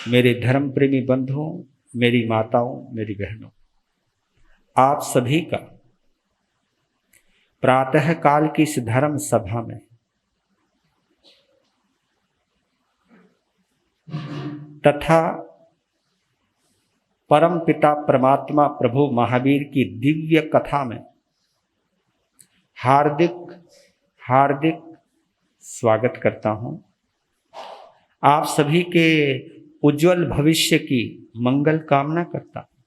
मेरे धर्म प्रेमी बंधुओं, मेरी माताओं, मेरी बहनों, आप सभी का प्रातः काल की इस धर्म सभा में तथा परम पिता परमात्मा प्रभु महावीर की दिव्य कथा में हार्दिक हार्दिक स्वागत करता हूं। आप सभी के उज्जवल भविष्य की मंगल कामना करता हूं।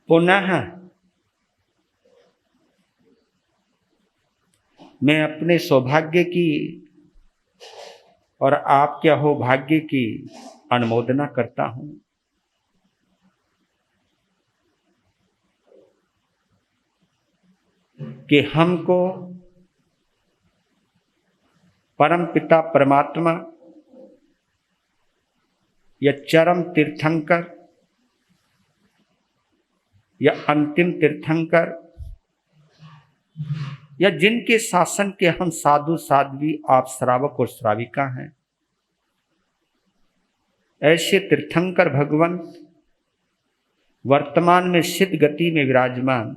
पुनः मैं अपने सौभाग्य की और आपके अहोभाग्य की अनुमोदना करता हूं कि हमको परम पिता परमात्मा या चरम तीर्थंकर या अंतिम तीर्थंकर या जिनके शासन के हम साधु साध्वी आप श्रावक और श्राविका हैं, ऐसे तीर्थंकर भगवंत वर्तमान में सिद्ध गति में विराजमान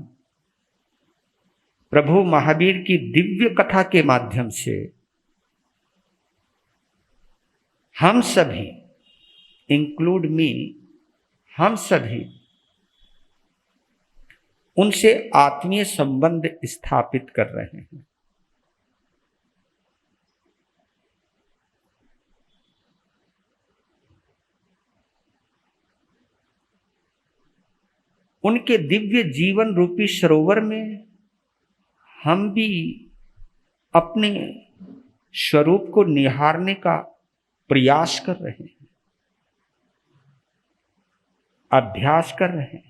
प्रभु महावीर की दिव्य कथा के माध्यम से हम सभी, इंक्लूड मी, हम सभी उनसे आत्मीय संबंध स्थापित कर रहे हैं। उनके दिव्य जीवन रूपी सरोवर में हम भी अपने स्वरूप को निहारने का प्रयास कर रहे हैं, अभ्यास कर रहे हैं।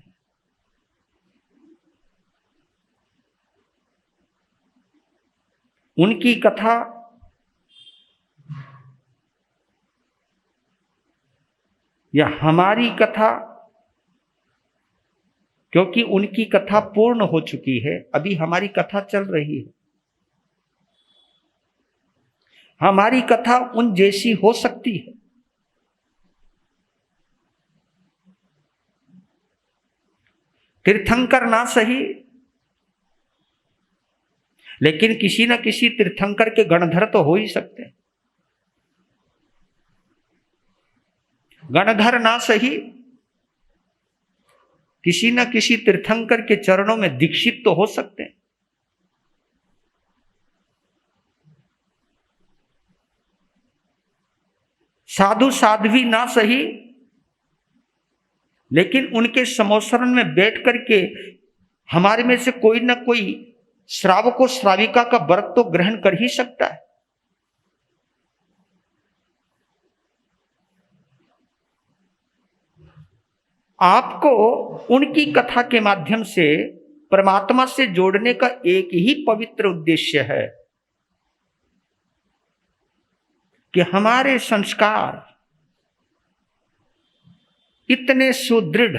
उनकी कथा या हमारी कथा, क्योंकि उनकी कथा पूर्ण हो चुकी है, अभी हमारी कथा चल रही है। हमारी कथा उन जैसी हो सकती है, तीर्थंकर ना सही, लेकिन किसी न किसी तीर्थंकर के गणधर तो हो ही सकते हैं। गणधर ना सही, किसी न किसी तीर्थंकर के चरणों में दीक्षित तो हो सकते हैं। साधु साध्वी ना सही, लेकिन उनके समोसरण में बैठ करके हमारे में से कोई ना कोई श्रावक और श्राविका का व्रत तो ग्रहण कर ही सकता है। आपको उनकी कथा के माध्यम से परमात्मा से जोड़ने का एक ही पवित्र उद्देश्य है कि हमारे संस्कार इतने सुदृढ़,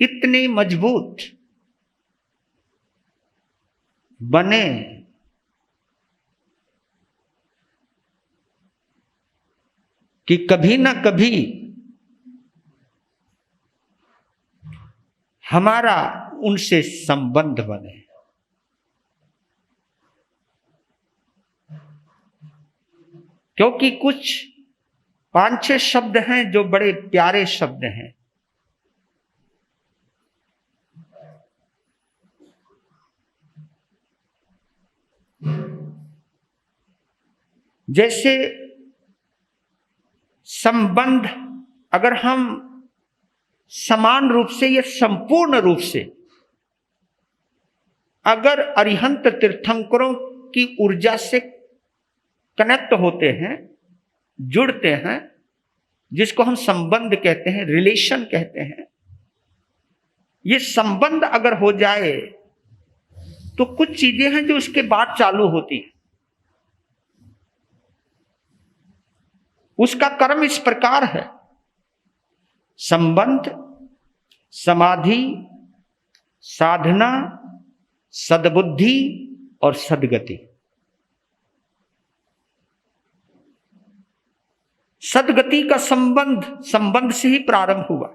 इतने मजबूत बने कि कभी ना कभी हमारा उनसे संबंध बने। क्योंकि कुछ 5-6 शब्द हैं जो बड़े प्यारे शब्द हैं। जैसे संबंध, अगर हम समान रूप से या संपूर्ण रूप से अगर अरिहंत तीर्थंकरों की ऊर्जा से कनेक्ट होते हैं, जुड़ते हैं, जिसको हम संबंध कहते हैं, रिलेशन कहते हैं, ये संबंध अगर हो जाए तो कुछ चीजें हैं जो उसके बाद चालू होती हैं। उसका कर्म इस प्रकार है: संबंध, समाधि, साधना, सद्बुद्धि और सद्गति। सदगति का संबंध से ही प्रारंभ हुआ।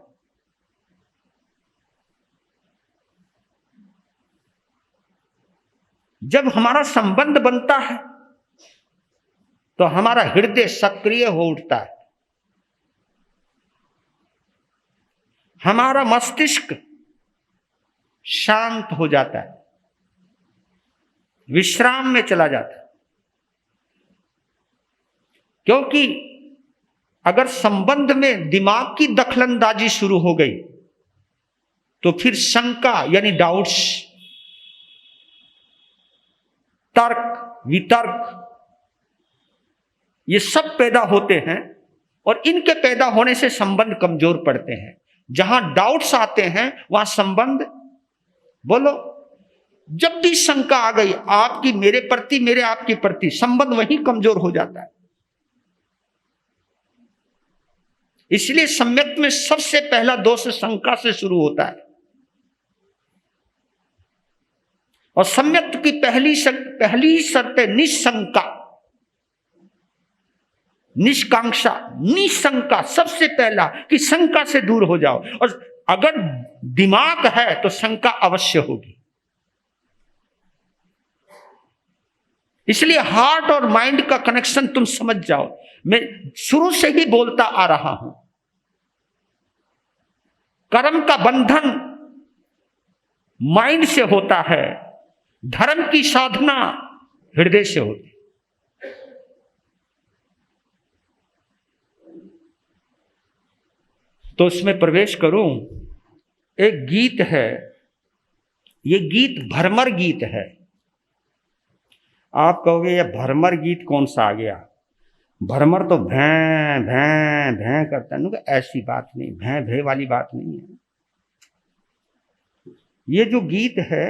जब हमारा संबंध बनता है तो हमारा हृदय सक्रिय हो उठता है, हमारा मस्तिष्क शांत हो जाता है, विश्राम में चला जाता है। क्योंकि अगर संबंध में दिमाग की दखलंदाजी शुरू हो गई तो फिर शंका यानी डाउट्स, तर्क वितर्क, ये सब पैदा होते हैं और इनके पैदा होने से संबंध कमजोर पड़ते हैं। जहां डाउट्स आते हैं वहां संबंध, बोलो, जब भी शंका आ गई आपकी मेरे प्रति, मेरे आपके प्रति, संबंध वहीं कमजोर हो जाता है। इसलिए सम्यक में सबसे पहला दोष शंका से शुरू होता है। और सम्यक की पहली शर्त है निशंका, निष्कांक्षा, निशंका। सबसे पहला कि शंका से दूर हो जाओ। और अगर दिमाग है तो शंका अवश्य होगी। इसलिए हार्ट और माइंड का कनेक्शन तुम समझ जाओ। मैं शुरू से ही बोलता आ रहा हूं, कर्म का बंधन माइंड से होता है, धर्म की साधना हृदय से होती है। तो इसमें प्रवेश करूं। एक गीत है, ये गीत भ्रमर गीत है। आप कहोगे ये भ्रमर गीत कौन सा आ गया? भ्रमर तो भैं भैं भैं करता है। ऐसी बात नहीं, भैं भै वाली बात नहीं है। ये जो गीत है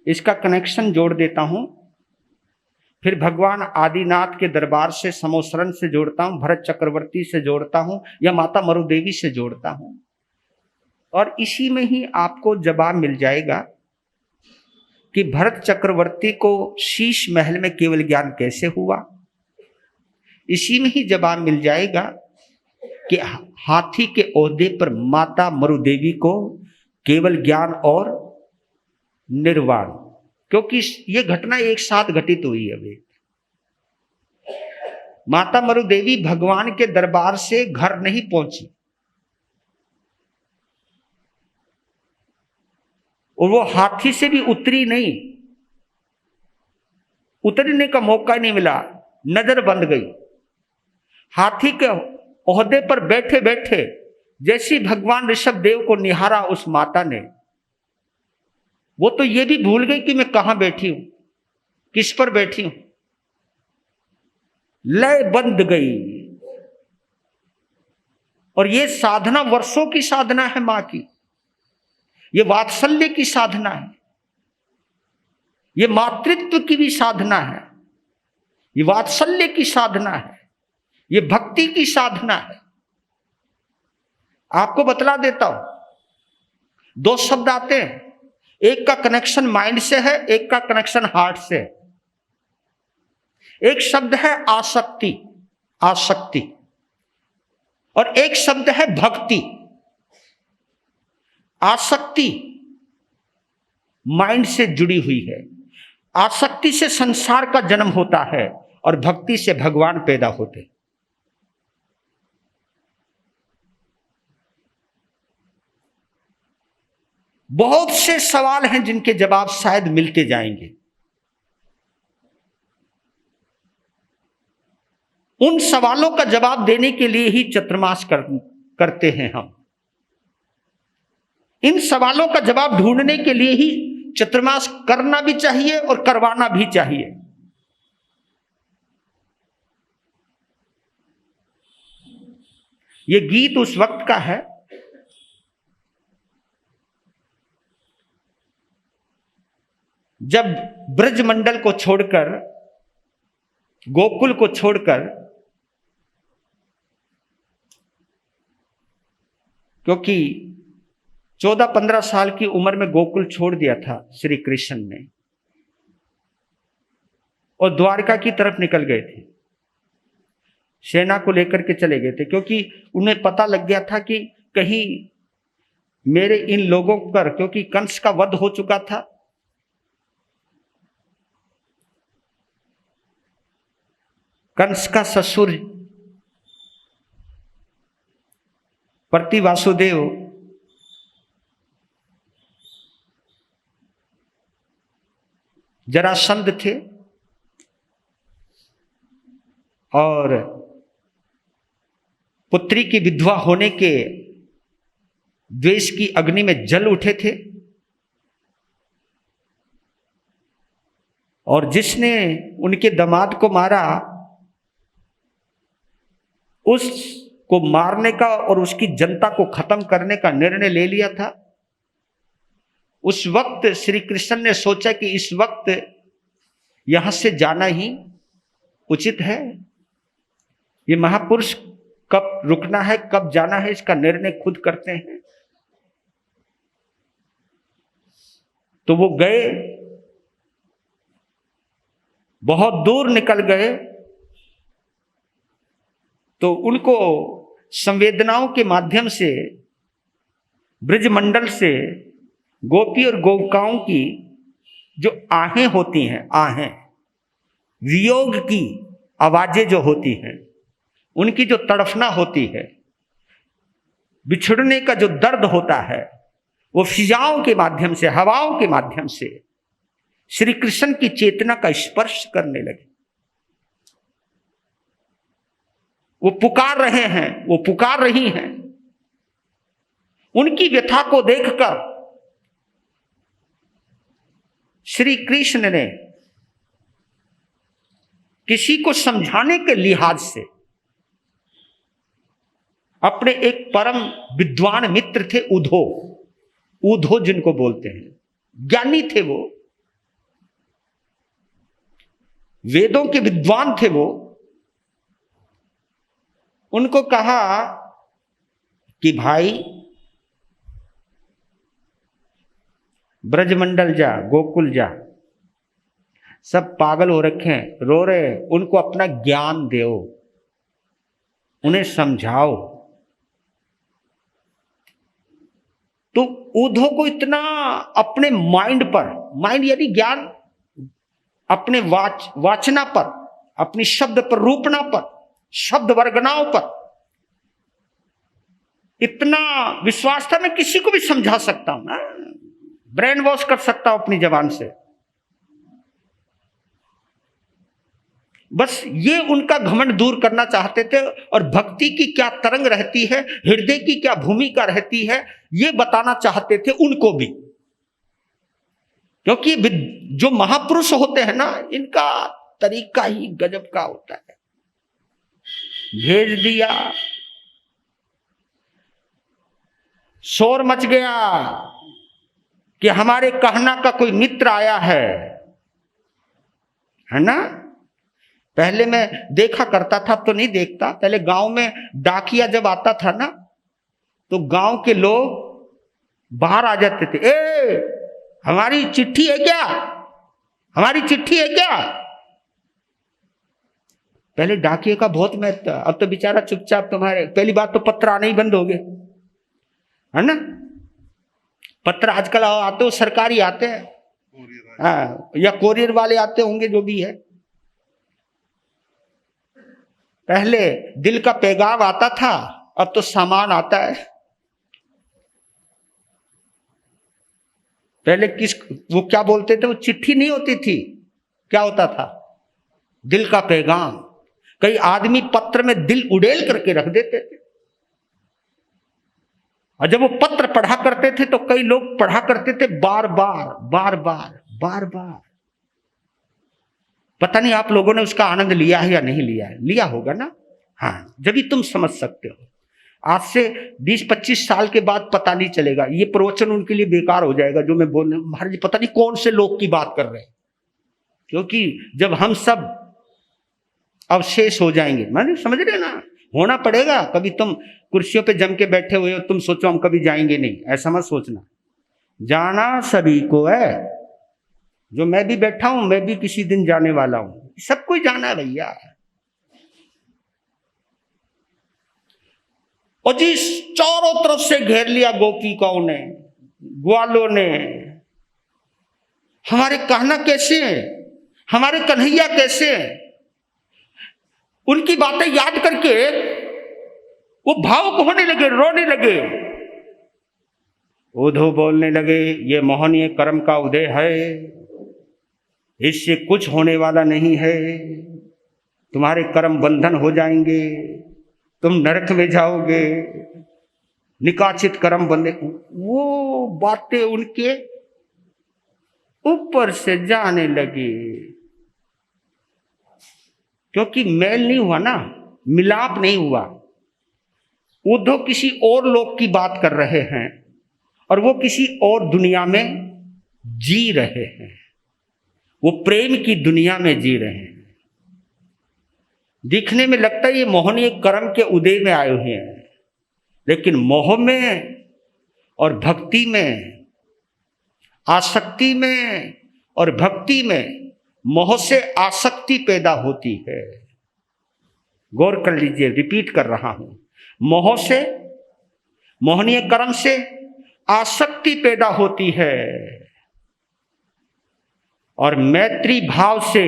इसका कनेक्शन जोड़ देता हूं, फिर भगवान आदिनाथ के दरबार से, समोसरण से जोड़ता हूं, भरत चक्रवर्ती से जोड़ता हूं, या माता मरुदेवी से जोड़ता हूं, और इसी में ही आपको जवाब मिल जाएगा कि भरत चक्रवर्ती को शीश महल में केवल ज्ञान कैसे हुआ। इसी में ही जवाब मिल जाएगा कि हाथी के ओहदे पर माता मरुदेवी को केवल ज्ञान और निर्वाण, क्योंकि ये घटना एक साथ घटित हुई है। अभी माता मरुदेवी भगवान के दरबार से घर नहीं पहुंची और वो हाथी से भी उतरी नहीं, उतरने का मौका नहीं मिला, नजर बंद गई। हाथी के ओहदे पर बैठे बैठे जैसी भगवान ऋषभ देव को निहारा उस माता ने, वो तो ये भी भूल गई कि मैं कहां बैठी हूं, किस पर बैठी हूं। लय बंद गई। और ये साधना वर्षों की साधना है मां की, ये वात्सल्य की साधना है, ये मातृत्व की भी साधना है, ये वात्सल्य की साधना है, ये भक्ति की साधना है। आपको बतला देता हूं, दो शब्द आते हैं, एक का कनेक्शन माइंड से है, एक का कनेक्शन हार्ट से है। एक शब्द है आसक्ति, आसक्ति, और एक शब्द है भक्ति। आसक्ति माइंड से जुड़ी हुई है, आसक्ति से संसार का जन्म होता है और भक्ति से भगवान पैदा होते हैं। बहुत से सवाल हैं जिनके जवाब शायद मिलते जाएंगे। उन सवालों का जवाब देने के लिए ही चतुर्मास करते हैं हम। इन सवालों का जवाब ढूंढने के लिए ही चतुर्मास करना भी चाहिए और करवाना भी चाहिए। ये गीत उस वक्त का है जब ब्रजमंडल को छोड़कर, गोकुल को छोड़कर, क्योंकि 14-15 साल की उम्र में गोकुल छोड़ दिया था श्री कृष्ण ने और द्वारका की तरफ निकल गए थे। सेना को लेकर के चले गए थे, क्योंकि उन्हें पता लग गया था कि कहीं मेरे इन लोगों पर, क्योंकि कंस का वध हो चुका था, कंस का ससुर प्रतिवासुदेव जरासंध थे और पुत्री की विधवा होने के द्वेष की अग्नि में जल उठे थे, और जिसने उनके दामाद को मारा उसको मारने का और उसकी जनता को खत्म करने का निर्णय ले लिया था। उस वक्त श्री कृष्ण ने सोचा कि इस वक्त यहां से जाना ही उचित है। ये महापुरुष कब रुकना है, कब जाना है, इसका निर्णय खुद करते हैं। तो वो गए, बहुत दूर निकल गए, तो उनको संवेदनाओं के माध्यम से ब्रजमंडल से गोपी और गोपिकाओं की जो आहें होती हैं, आहें वियोग की आवाजें जो होती हैं, उनकी जो तड़फना होती है, बिछड़ने का जो दर्द होता है, वो फिजाओं के माध्यम से, हवाओं के माध्यम से श्री कृष्ण की चेतना का स्पर्श करने लगे। वो पुकार रहे हैं, वो पुकार रही हैं। उनकी व्यथा को देखकर श्री कृष्ण ने किसी को समझाने के लिहाज से अपने एक परम विद्वान मित्र थे, उधो, उधो जिनको बोलते हैं, ज्ञानी थे वो, वेदों के विद्वान थे वो। उनको कहा कि भाई ब्रजमंडल जा, गोकुल जा, सब पागल हो रखे हैं, रो रहे, उनको अपना ज्ञान दो, उन्हें समझाओ। तो उद्धव को इतना अपने माइंड पर, माइंड यानी ज्ञान, अपने वाचना पर, अपनी शब्द पर रूपना पर, शब्द वर्गनाओं पर इतना विश्वास था, मैं किसी को भी समझा सकता हूं ना, ब्रेन वॉश कर सकता हूं अपनी जबान से। बस ये उनका घमंड दूर करना चाहते थे, और भक्ति की क्या तरंग रहती है, हृदय की क्या भूमिका रहती है, ये बताना चाहते थे उनको भी। क्योंकि जो महापुरुष होते हैं ना, इनका तरीका ही गजब का होता है। भेज दिया, शोर मच गया कि हमारे कहना का कोई मित्र आया है ना। पहले मैं देखा करता था, तो नहीं देखता, पहले गांव में डाकिया जब आता था ना, तो गांव के लोग बाहर आ जाते थे, ए हमारी चिट्ठी है क्या, हमारी चिट्ठी है क्या। पहले डाकिए का बहुत महत्व था, अब तो बेचारा चुपचाप, तुम्हारे पहली बात तो पत्र आने ही बंद हो गए, है ना। पत्र आजकल आते हो सरकारी आते हैं, हाँ, या कोरियर वाले आते होंगे, जो भी है। पहले दिल का पैगाम आता था, अब तो सामान आता है। पहले वो क्या बोलते थे, वो चिट्ठी नहीं होती थी, क्या होता था, दिल का पैगाम। कई आदमी पत्र में दिल उड़ेल करके रख देते थे, और जब वो पत्र पढ़ा करते थे तो कई लोग पढ़ा करते थे बार बार बार बार बार बार। पता नहीं आप लोगों ने उसका आनंद लिया है या नहीं लिया है, लिया होगा ना। हाँ, जब भी तुम समझ सकते हो। आज से 20-25 साल के बाद पता नहीं चलेगा, ये प्रवचन उनके लिए बेकार हो जाएगा जो मैं बोल रहा हूं, महाराज जी पता नहीं कौन से लोग की बात कर रहे हैं। क्योंकि जब हम सब अवशेष हो जाएंगे, माने समझ रहे ना, होना पड़ेगा। कभी तुम कुर्सियों पे जम के बैठे हुए हो, तुम सोचो हम कभी जाएंगे नहीं, ऐसा मत सोचना। जाना सभी को है, जो मैं भी बैठा हूं, मैं भी किसी दिन जाने वाला हूं, सब कोई जाना है भैया। और जी चारों तरफ से घेर लिया गोपिकाओं ने, ग्वालों ने। हमारे कहना कैसे है, हमारे कन्हैया कैसे है। उनकी बातें याद करके वो भावुक होने लगे, रोने लगे। उद्धव बोलने लगे, ये मोहनीय कर्म का उदय है, इससे कुछ होने वाला नहीं है। तुम्हारे कर्म बंधन हो जाएंगे, तुम नरक में जाओगे, निकाचित कर्म बंधे। वो बातें उनके ऊपर से जाने लगी, क्योंकि मेल नहीं हुआ ना, मिलाप नहीं हुआ। उद्धव किसी और लोक की बात कर रहे हैं और वो किसी और दुनिया में जी रहे हैं, वो प्रेम की दुनिया में जी रहे हैं। दिखने में लगता है ये मोहनीय कर्म के उदय में आए हुए हैं, लेकिन मोह में और भक्ति में, आसक्ति में और भक्ति में, मोह से आसक्ति पैदा होती है। गौर कर लीजिए, रिपीट कर रहा हूं। मोह से, मोहनीय कर्म से आसक्ति पैदा होती है और मैत्री भाव से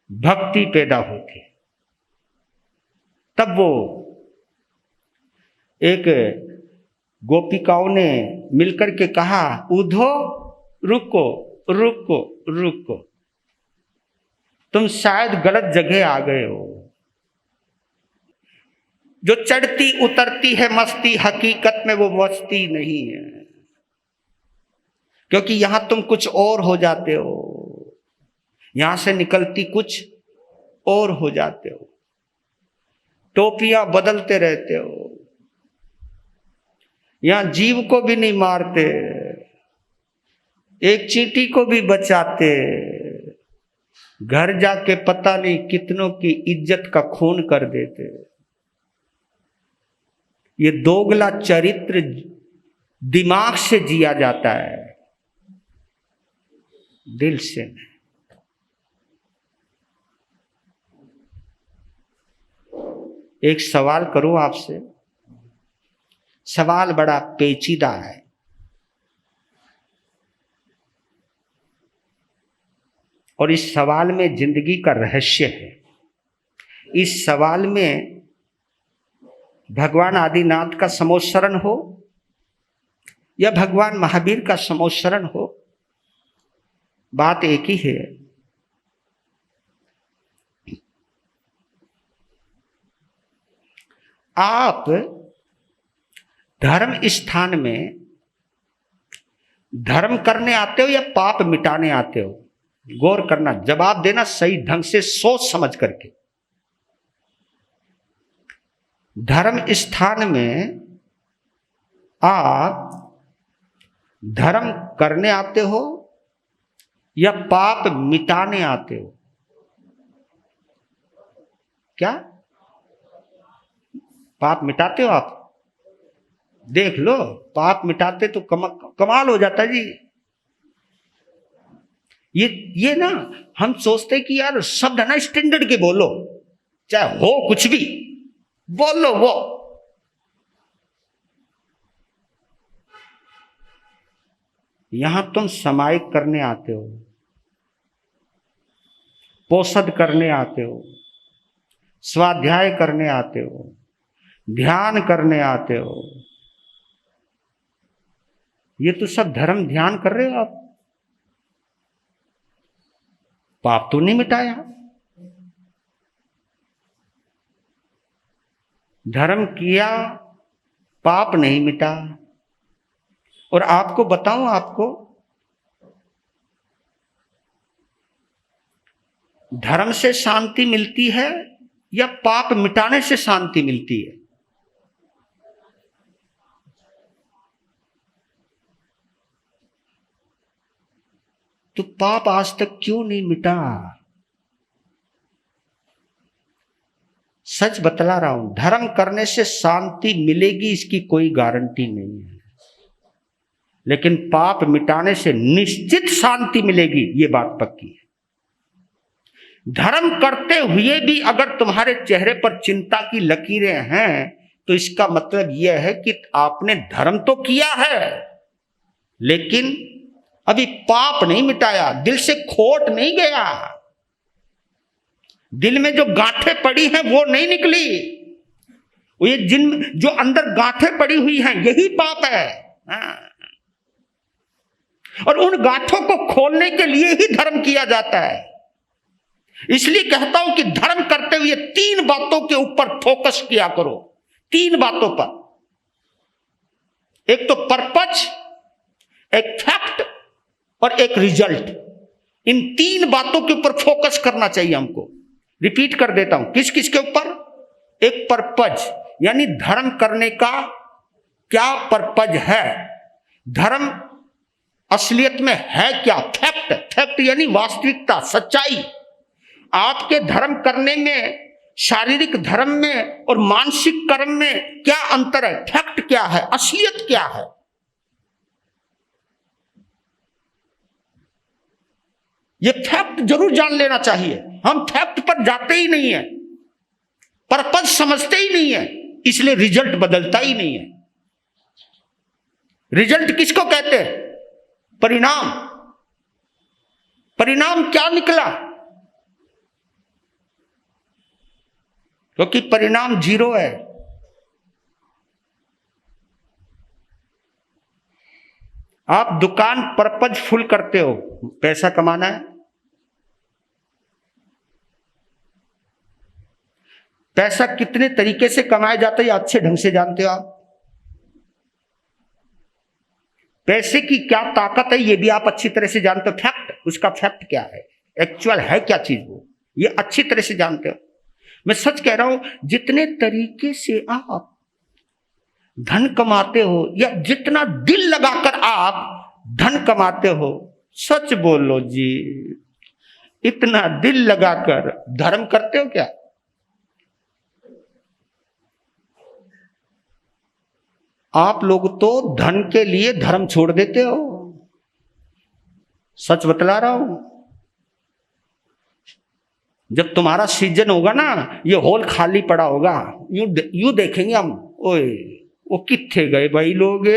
भक्ति पैदा होती है। तब वो एक गोपिकाओं ने मिलकर के कहा, उद्धव रुको रुको रुको, तुम शायद गलत जगह आ गए हो। जो चढ़ती उतरती है मस्ती, हकीकत में वो मस्ती नहीं है, क्योंकि यहां तुम कुछ और हो जाते हो, यहां से निकलती कुछ और हो जाते हो, टोपियां बदलते रहते हो, यहां जीव को भी नहीं मारते, एक चींटी को भी बचाते, घर जाके पता नहीं कितनों की इज्जत का खून कर देते। ये दोगला चरित्र दिमाग से जिया जाता है, दिल से नहीं। एक सवाल करूं आपसे, सवाल बड़ा पेचीदा है। और इस सवाल में जिंदगी का रहस्य है। इस सवाल में भगवान आदिनाथ का समोच्चरण हो या भगवान महावीर का समोच्चरण हो, बात एक ही है। आप धर्म स्थान में धर्म करने आते हो या पाप मिटाने आते हो? गौर करना, जवाब देना सही ढंग से सोच समझ करके। धर्म स्थान में आप धर्म करने आते हो या पाप मिटाने आते हो? क्या पाप मिटाते हो आप? देख लो, पाप मिटाते तो कमाल हो जाता जी। ये ना हम सोचते कि यार शब्द है ना स्टैंडर्ड के बोलो, चाहे हो कुछ भी बोलो। वो यहां तुम समायिक करने आते हो, पोषद करने आते हो, स्वाध्याय करने आते हो, ध्यान करने आते हो। ये तो सब धर्म ध्यान कर रहे हो आप, पाप तो नहीं मिटाया। धर्म किया, पाप नहीं मिटा। और आपको बताऊं, आपको धर्म से शांति मिलती है या पाप मिटाने से शांति मिलती है? तो पाप आज तक क्यों नहीं मिटा? सच बतला रहा हूं, धर्म करने से शांति मिलेगी इसकी कोई गारंटी नहीं है, लेकिन पाप मिटाने से निश्चित शांति मिलेगी, ये बात पक्की है। धर्म करते हुए भी अगर तुम्हारे चेहरे पर चिंता की लकीरें हैं तो इसका मतलब यह है कि आपने धर्म तो किया है, लेकिन अभी पाप नहीं मिटाया, दिल से खोट नहीं गया, दिल में जो गांठें पड़ी हैं वो नहीं निकली। ये जिन जो अंदर गांठें पड़ी हुई हैं यही पाप है। और उन गांठों को खोलने के लिए ही धर्म किया जाता है। इसलिए कहता हूं कि धर्म करते हुए 3 बातों के ऊपर फोकस किया करो, 3 बातों पर। एक तो पर्पज, एक फैक्ट और एक रिजल्ट। इन 3 बातों के ऊपर फोकस करना चाहिए हमको। रिपीट कर देता हूं, किस किस के ऊपर? एक पर्पज, यानी धर्म करने का क्या पर्पज है, धर्म असलियत में है क्या। फैक्ट, फैक्ट यानी वास्तविकता, सच्चाई। आपके धर्म करने में, शारीरिक धर्म में और मानसिक कर्म में क्या अंतर है, फैक्ट क्या है, असलियत क्या है। ये फैक्ट जरूर जान लेना चाहिए। हम फैक्ट पर जाते ही नहीं है, पर्पज समझते ही नहीं है, इसलिए रिजल्ट बदलता ही नहीं है। रिजल्ट किसको कहते हैं? परिणाम। परिणाम क्या निकला? क्योंकि परिणाम 0 है। आप दुकान पर्पज फुल करते हो, पैसा कमाना है। पैसा कितने तरीके से कमाया जाता है अच्छे ढंग से जानते हो आप। पैसे की क्या ताकत है ये भी आप अच्छी तरह से जानते हो। फैक्ट, उसका फैक्ट क्या है, एक्चुअल है क्या चीज, वो ये अच्छी तरह से जानते हो। मैं सच कह रहा हूं, जितने तरीके से आप धन कमाते हो या जितना दिल लगाकर आप धन कमाते हो, सच बोलो जी, इतना दिल लगाकर धर्म करते हो क्या? आप लोग तो धन के लिए धर्म छोड़ देते हो, सच बतला रहा हूं। जब तुम्हारा सीजन होगा ना, ये हॉल खाली पड़ा होगा, यूं देखेंगे हम, ओए वो कित्थे गए भाई लोग।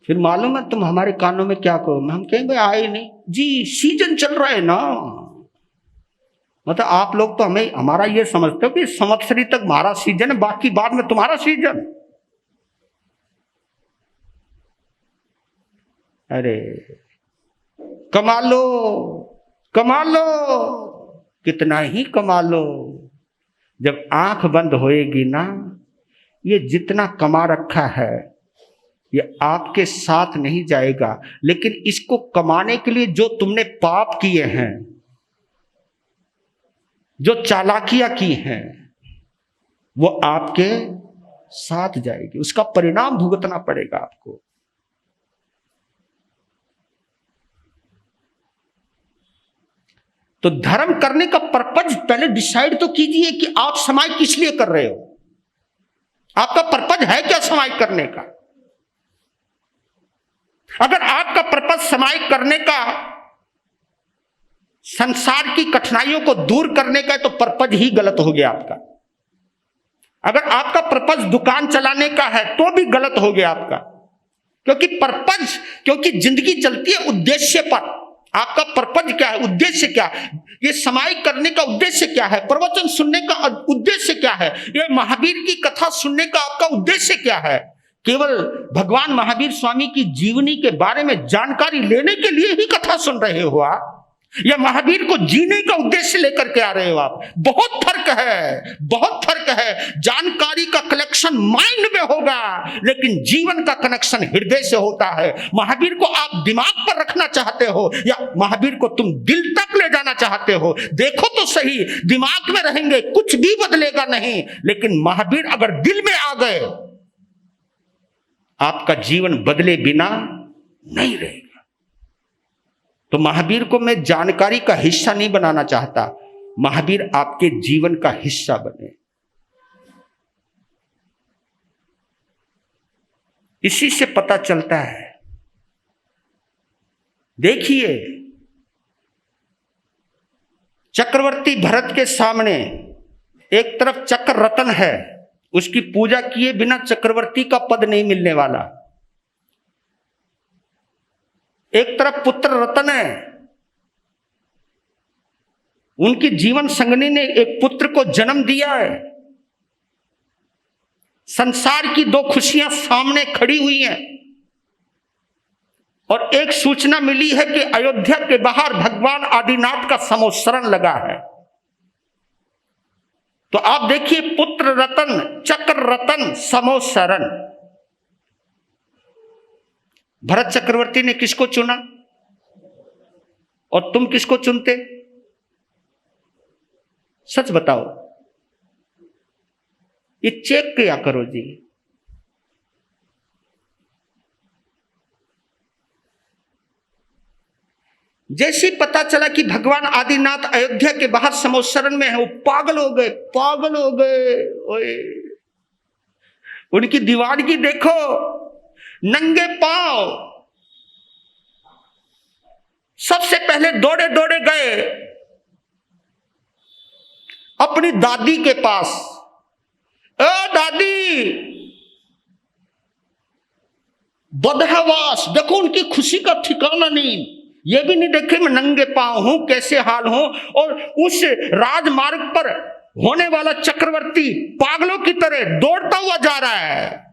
फिर मालूम है तुम हमारे कानों में क्या कहो, हम कहें भाई आए नहीं जी, सीजन चल रहा है ना। मतलब आप लोग तो हमें, हमारा ये समझते हो कि संवत्सरी तक हमारा सीजन है, बाकी बाद में तुम्हारा सीजन। अरे कमा लो, कमा लो, कितना ही कमा लो, जब आंख बंद होएगी ना, ये जितना कमा रखा है ये आपके साथ नहीं जाएगा। लेकिन इसको कमाने के लिए जो तुमने पाप किए हैं, जो चालाकियां की हैं, वो आपके साथ जाएगी, उसका परिणाम भुगतना पड़ेगा आपको। तो धर्म करने का पर्पज पहले डिसाइड तो कीजिए कि आप समाज किस लिए कर रहे हो। आपका पर्पज है क्या समाज करने का? अगर आपका पर्पज समाज करने का, संसार की कठिनाइयों को दूर करने का है, तो पर्पज ही गलत हो गया आपका। अगर आपका पर्पज दुकान चलाने का है तो भी गलत हो गया आपका। क्योंकि पर्पज, क्योंकि जिंदगी चलती है उद्देश्य पर। आपका पर्पज क्या है, उद्देश्य क्या है, ये समाई करने का उद्देश्य क्या है, प्रवचन सुनने का उद्देश्य क्या है, ये महावीर की कथा सुनने का आपका उद्देश्य क्या है? केवल भगवान महावीर स्वामी की जीवनी के बारे में जानकारी लेने के लिए ही कथा सुन रहे हो आप, या महावीर को जीने का उद्देश्य लेकर के आ रहे हो आप? बहुत फर्क है, बहुत फर्क है। जानकारी का कलेक्शन माइंड में होगा, लेकिन जीवन का कनेक्शन हृदय से होता है। महावीर को आप दिमाग पर रखना चाहते हो या महावीर को तुम दिल तक ले जाना चाहते हो? देखो तो सही, दिमाग में रहेंगे कुछ भी बदलेगा नहीं, लेकिन महावीर अगर दिल में आ गए, आपका जीवन बदले बिना नहीं रहेगा। तो महावीर को मैं जानकारी का हिस्सा नहीं बनाना चाहता, महावीर आपके जीवन का हिस्सा बने। इसी से पता चलता है। देखिए, चक्रवर्ती भरत के सामने एक तरफ चक्र रतन है, उसकी पूजा किए बिना चक्रवर्ती का पद नहीं मिलने वाला। एक तरफ पुत्र रतन है, उनकी जीवन संगनी ने एक पुत्र को जन्म दिया है। संसार की दो खुशियां सामने खड़ी हुई हैं और एक सूचना मिली है कि अयोध्या के बाहर भगवान आदिनाथ का समोत्सरण लगा है। तो आप देखिए, पुत्र रतन, चक्र रतन, समोत्सरण। भरत चक्रवर्ती ने किसको चुना और तुम किसको चुनते? सच बताओ, ये चेक किया करो जी। जैसे ही पता चला कि भगवान आदिनाथ अयोध्या के बाहर समोत्सरण में है, वो पागल हो गए, पागल हो गए। ओए, उनकी दीवानगी देखो, नंगे पांव सबसे पहले दौड़े दौड़े गए अपनी दादी के पास। ओ दादी, बदहवास, देखो उनकी खुशी का ठिकाना नहीं। ये भी नहीं देखे मैं नंगे पांव हूं, कैसे हाल हूं, और उस राजमार्ग पर होने वाला चक्रवर्ती पागलों की तरह दौड़ता हुआ जा रहा है,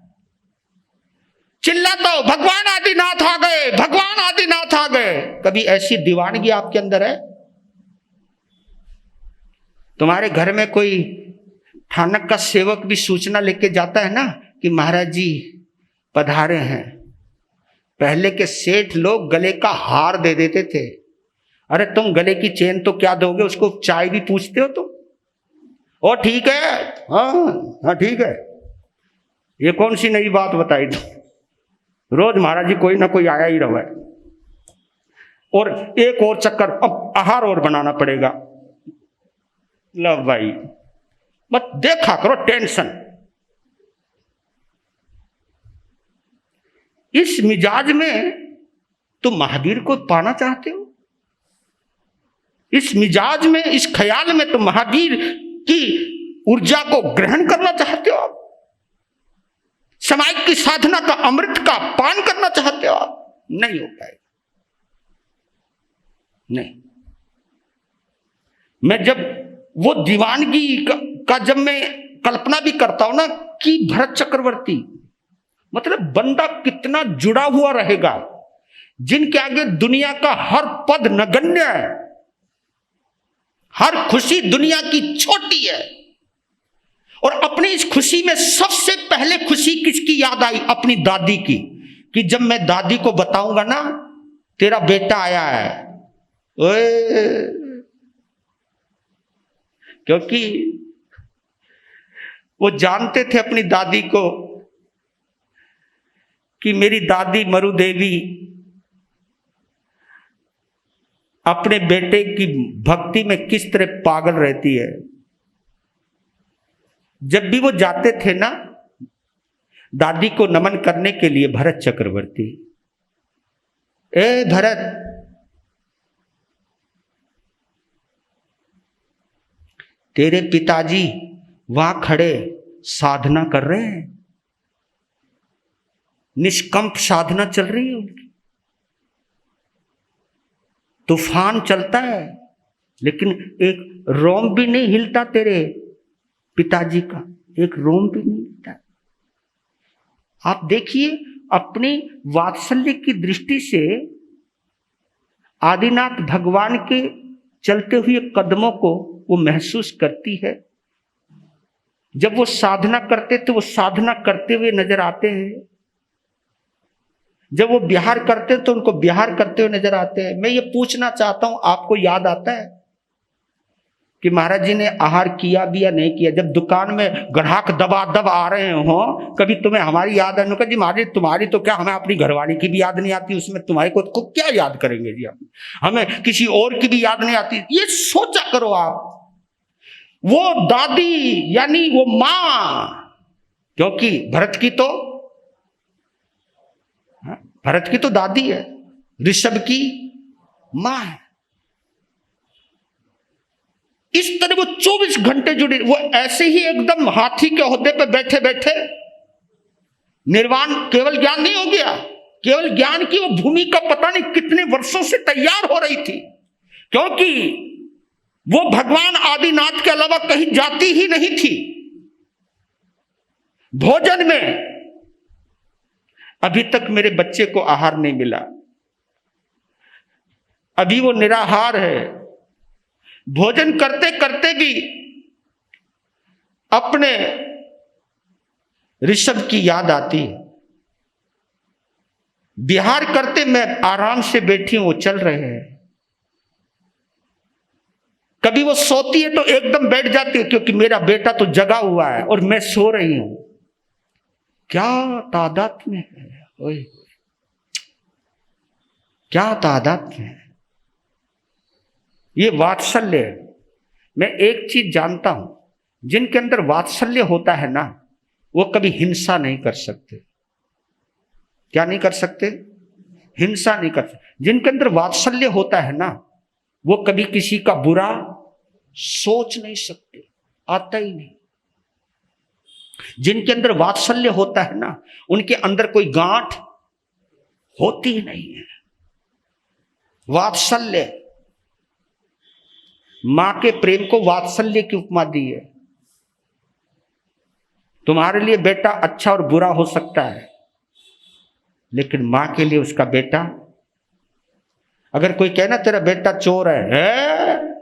चिल्लाता हो, भगवान आदिनाथ आ गए, भगवान आदिनाथ आ गए। कभी ऐसी दीवानगी आपके अंदर है? तुम्हारे घर में कोई थानक का सेवक भी सूचना लेके जाता है ना कि महाराज जी पधारे हैं। पहले के सेठ लोग गले का हार दे देते थे। अरे तुम गले की चेन तो क्या दोगे, उसको चाय भी पूछते हो तुम? ओ ठीक है, हाँ हाँ ठीक है। ये कौन सी नई बात बताई तुम? रोज महाराज जी कोई ना कोई आया ही रहा है। और एक और चक्कर, अब आहार और बनाना पड़ेगा। लो भाई, मत देखा करो टेंशन। इस मिजाज में तुम महावीर को पाना चाहते हो? इस मिजाज में, इस ख्याल में तुम महावीर की ऊर्जा को ग्रहण करना चाहते हो? आप समाज की साधना का अमृत का पान करना चाहते हो? आप नहीं हो पाएगा, नहीं। मैं जब वो दीवानगी का जब मैं कल्पना भी करता हूं ना कि भरत चक्रवर्ती, मतलब बंदा कितना जुड़ा हुआ रहेगा, जिनके आगे दुनिया का हर पद नगण्य है, हर खुशी दुनिया की छोटी है। और अपनी इस खुशी में सबसे पहले खुशी किसकी याद आई? अपनी दादी की, कि जब मैं दादी को बताऊंगा ना तेरा बेटा आया है। ओए, क्योंकि वो जानते थे अपनी दादी को कि मेरी दादी मरु देवी अपने बेटे की भक्ति में किस तरह पागल रहती है। जब भी वो जाते थे ना दादी को नमन करने के लिए, भरत चक्रवर्ती, ए भरत, तेरे पिताजी वहां खड़े साधना कर रहे हैं, निष्कंप साधना चल रही है उनकी। तूफान चलता है लेकिन एक रोम भी नहीं हिलता तेरे पिताजी का, एक रोम भी नहीं हिलता। आप देखिए, अपनी वात्सल्य की दृष्टि से आदिनाथ भगवान के चलते हुए कदमों को वो महसूस करती है। जब वो साधना करते तो वो साधना करते हुए नजर आते हैं, जब वो बिहार करते तो उनको बिहार करते हुए नजर आते हैं। मैं ये पूछना चाहता हूं, आपको याद आता है कि महाराज जी ने आहार किया भी या नहीं किया? जब दुकान में ग्राहक दबादब आ रहे हो, कभी तुम्हें हमारी याद है? जी महाराज तुम्हारी तो क्या, हमें अपनी घरवाली की भी याद नहीं आती, उसमें तुम्हारे को क्या याद करेंगे जी हम? हमें किसी और की भी याद नहीं आती। ये सोचा करो आप। वो दादी यानी वो मां, क्योंकि भरत की तो दादी है, ऋषभ की मां है। इस तरह वो 24 घंटे जुड़े, वो ऐसे ही एकदम हाथी के ओहदे पे बैठे बैठे निर्वाण, केवल ज्ञान नहीं हो गया, केवल ज्ञान की वो भूमिका पता नहीं कितने वर्षों से तैयार हो रही थी, क्योंकि वो भगवान आदिनाथ के अलावा कहीं जाती ही नहीं थी। भोजन में अभी तक मेरे बच्चे को आहार नहीं मिला, अभी वो निराहार है। भोजन करते करते भी अपने ऋषभ की याद आती है। विहार करते मैं आराम से बैठी हूं, वो चल रहे हैं। कभी वो सोती है तो एकदम बैठ जाती है, क्योंकि मेरा बेटा तो जगा हुआ है और मैं सो रही हूं। क्या तादाद में है, ओए क्या तादाद में है ये वात्सल्य। मैं एक चीज जानता हूं, जिनके अंदर वात्सल्य होता है ना, वो कभी हिंसा नहीं कर सकते। क्या नहीं कर सकते? हिंसा नहीं कर सकते। जिनके अंदर वात्सल्य होता है ना, वो कभी किसी का बुरा सोच नहीं सकते, आता ही नहीं। जिनके अंदर वात्सल्य होता है ना, उनके अंदर कोई गांठ होती ही नहीं है। वात्सल्य, मां के प्रेम को वात्सल्य की उपमा दी है। तुम्हारे लिए बेटा अच्छा और बुरा हो सकता है, लेकिन मां के लिए उसका बेटा, अगर कोई कहना तेरा बेटा चोर है,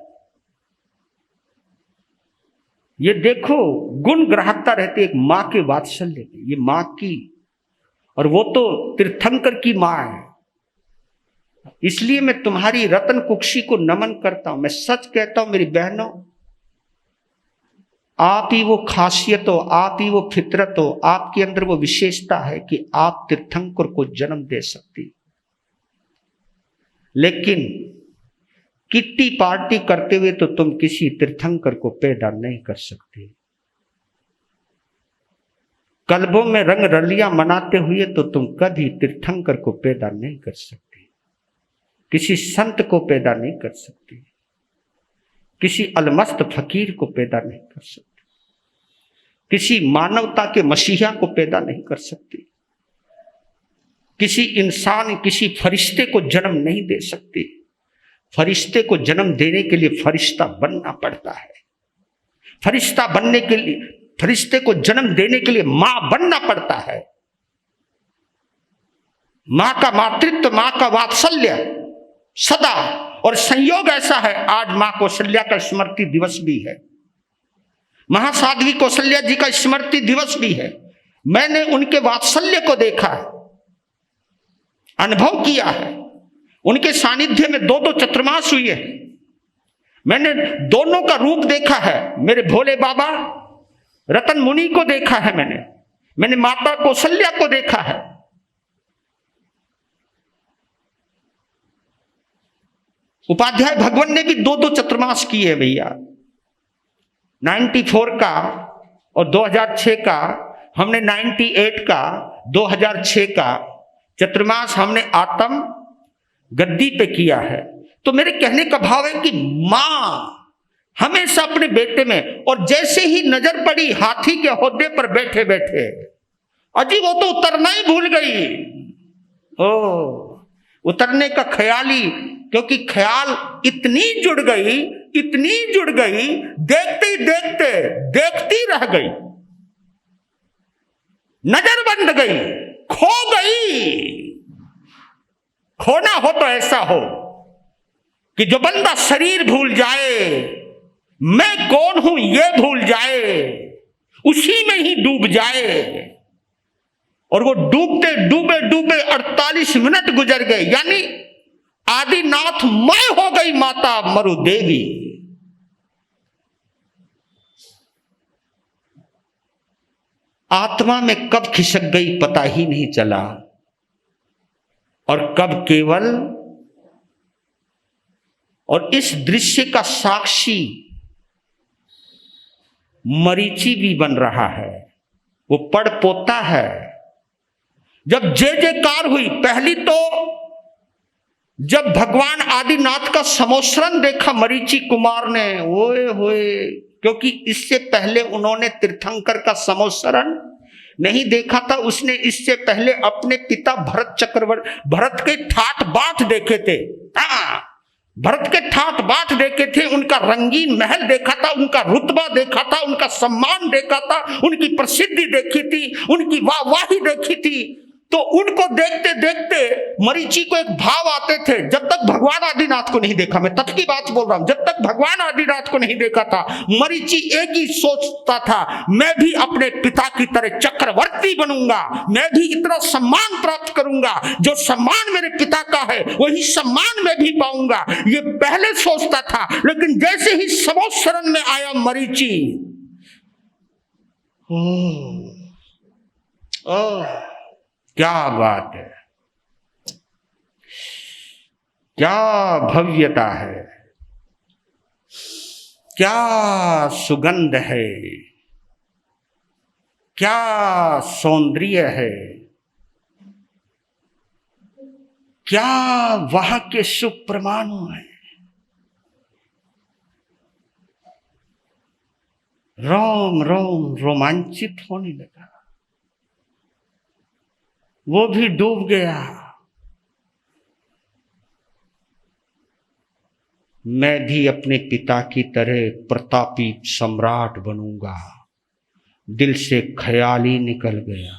ये देखो गुण ग्राहकता रहती है एक मां के वात्सल्य में। ये मां की, और वो तो तीर्थंकर की मां है। इसलिए मैं तुम्हारी रतन कुक्षी को नमन करता हूं। मैं सच कहता हूं मेरी बहनों, आप ही वो खासियत हो, आप ही वो फितरत हो, आपके अंदर वो विशेषता है कि आप तीर्थंकर को जन्म दे सकती। लेकिन किट्टी पार्टी करते हुए तो तुम किसी तीर्थंकर को पैदा नहीं कर सकते। कल्बों में रंग रलियां मनाते हुए तो तुम कभी तीर्थंकर को पैदा नहीं कर सकते, किसी संत को पैदा नहीं कर सकते, किसी अलमस्त फकीर को पैदा नहीं कर सकते, किसी मानवता के मसीहा को पैदा नहीं कर सकते, किसी इंसान, किसी फरिश्ते को जन्म नहीं दे सकते। फरिश्ते को जन्म देने के लिए फरिश्ता बनना पड़ता है। फरिश्ता बनने के लिए, फरिश्ते को जन्म देने के लिए मां बनना पड़ता है। मां का मातृत्व, मां का वात्सल्य सदा, और संयोग ऐसा है आज मां कौशल्या का स्मृति दिवस भी है, महासाध्वी कौशल्या जी का स्मृति दिवस भी है। मैंने उनके वात्सल्य को देखा है, अनुभव किया है। उनके सानिध्य में 2-2 चतुर्मास हुए हैं। मैंने दोनों का रूप देखा है। मेरे भोले बाबा रतन मुनि को देखा है, मैंने माता कौशल्या को देखा है। उपाध्याय भगवान ने भी 2-2 चतुर्मास किए हैं भैया, 94 का और 2006 का। हमने 98 का, 2006 का चतुर्मास हमने आत्म गद्दी पे किया है। तो मेरे कहने का भाव है कि मां हमेशा अपने बेटे में, और जैसे ही नजर पड़ी हाथी के ओहदे पर बैठे बैठे, अजी वो तो उतरना ही भूल गई। उतरने का ख्याल ही, क्योंकि ख्याल इतनी जुड़ गई, इतनी जुड़ गई, देखते ही देखते देखती रह गई, नजर बंद गई, खो गई। खोना हो तो ऐसा हो कि जो बंदा शरीर भूल जाए, मैं कौन हूं ये भूल जाए, उसी में ही डूब जाए। और वो डूबते डूबे डूबे 48 मिनट गुजर गए, यानी आदिनाथ मैं हो गई माता मरुदेवी। आत्मा में कब खिसक गई पता ही नहीं चला, और कब केवल, और इस दृश्य का साक्षी मरीचि भी बन रहा है, वो पड़ पोता है। जब जय जयकार हुई, पहली तो जब भगवान आदिनाथ का समोसरण देखा मरीचि कुमार ने, ओए होए, क्योंकि इससे पहले उन्होंने तीर्थंकर का समोसरण नहीं देखा था। उसने इससे पहले अपने पिता भरत चक्रवर्ती, भरत के ठाठ बाठ देखे थे। भरत के ठाठ बाठ देखे थे, उनका रंगीन महल देखा था, उनका रुतबा देखा था, उनका सम्मान देखा था, उनकी प्रसिद्धि देखी थी, उनकी वाहवाही देखी थी। तो उनको देखते देखते मरीचि को एक भाव आते थे, जब तक भगवान आदिनाथ को नहीं देखा, मैं तब की बात बोल रहा हूं, जब तक भगवान आदिनाथ को नहीं देखा था, मरीचि एक ही सोचता था, मैं भी अपने पिता की तरह चक्रवर्ती बनूंगा, मैं भी इतना सम्मान प्राप्त करूंगा, जो सम्मान मेरे पिता का है वही सम्मान मैं भी पाऊंगा, ये पहले सोचता था। लेकिन जैसे ही समोसरण में आया मरीचि, क्या बात है, क्या भव्यता है, क्या सुगंध है, क्या सौंदर्य है, क्या वहां के शुभ परमाणु है। रोम रोम रोमांचित होने लगा, वो भी डूब गया। मैं भी अपने पिता की तरह प्रतापी सम्राट बनूंगा, दिल से ख्याल ही निकल गया।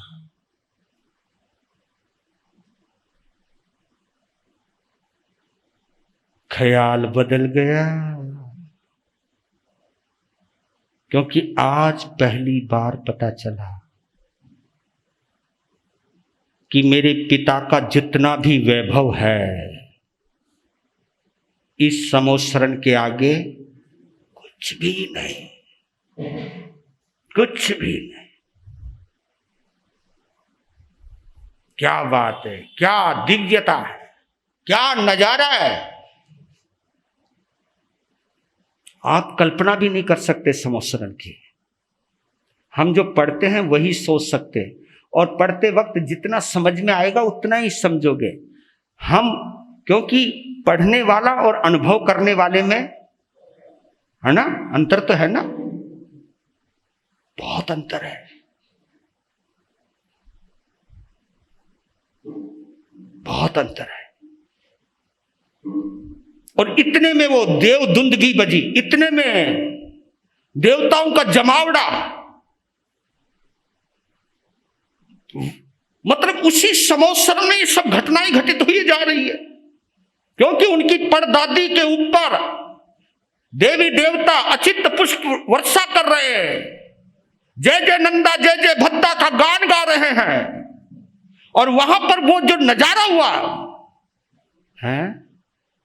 ख्याल बदल गया, क्योंकि आज पहली बार पता चला कि मेरे पिता का जितना भी वैभव है, इस समोसरण के आगे कुछ भी नहीं, कुछ भी नहीं। क्या बात है, क्या दिव्यता है, क्या नजारा है, आप कल्पना भी नहीं कर सकते समोसरण की। हम जो पढ़ते हैं वही सोच सकते हैं, और पढ़ते वक्त जितना समझ में आएगा उतना ही समझोगे। हम, क्योंकि पढ़ने वाला और अनुभव करने वाले में है ना अंतर, तो है ना, बहुत अंतर है, बहुत अंतर है। और इतने में वो देव दुंदगी बजी, इतने में देवताओं का जमावड़ा, मतलब उसी समोसरण में ये सब घटनाएं घटित हुई जा रही है, क्योंकि उनकी परदादी के ऊपर देवी देवता अचित पुष्प वर्षा कर रहे हैं, जय जय नंदा जय जय भद्दा का गान गा रहे हैं। और वहां पर वो जो नजारा हुआ है,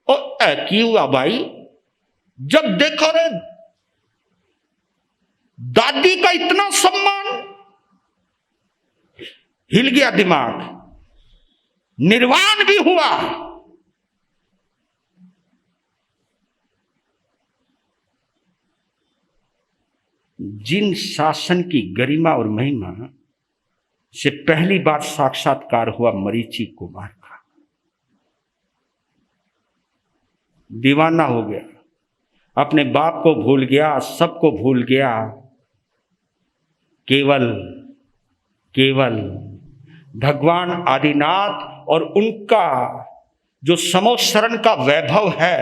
और की हुआ भाई, जब देखो रे दादी का इतना सम्मान, हिल गया दिमाग, निर्वाण भी हुआ। जिन शासन की गरिमा और महिमा से पहली बार साक्षात्कार हुआ मरीचि कुमार का, दीवाना हो गया, अपने बाप को भूल गया, सबको भूल गया, केवल केवल भगवान आदिनाथ और उनका जो समोसरण का वैभव है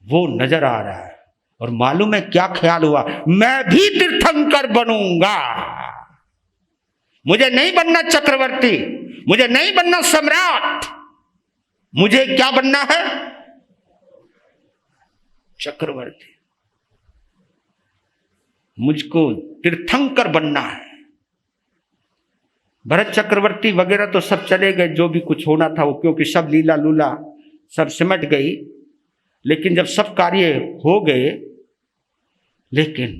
वो नजर आ रहा है। और मालूम है क्या ख्याल हुआ, मैं भी तीर्थंकर बनूंगा, मुझे नहीं बनना चक्रवर्ती, मुझे नहीं बनना सम्राट, मुझे क्या बनना है, चक्रवर्ती, मुझको तीर्थंकर बनना है। भरत चक्रवर्ती वगैरह तो सब चले गए, जो भी कुछ होना था वो, क्योंकि सब लीला लूला सब सिमट गई। लेकिन जब सब कार्य हो गए, लेकिन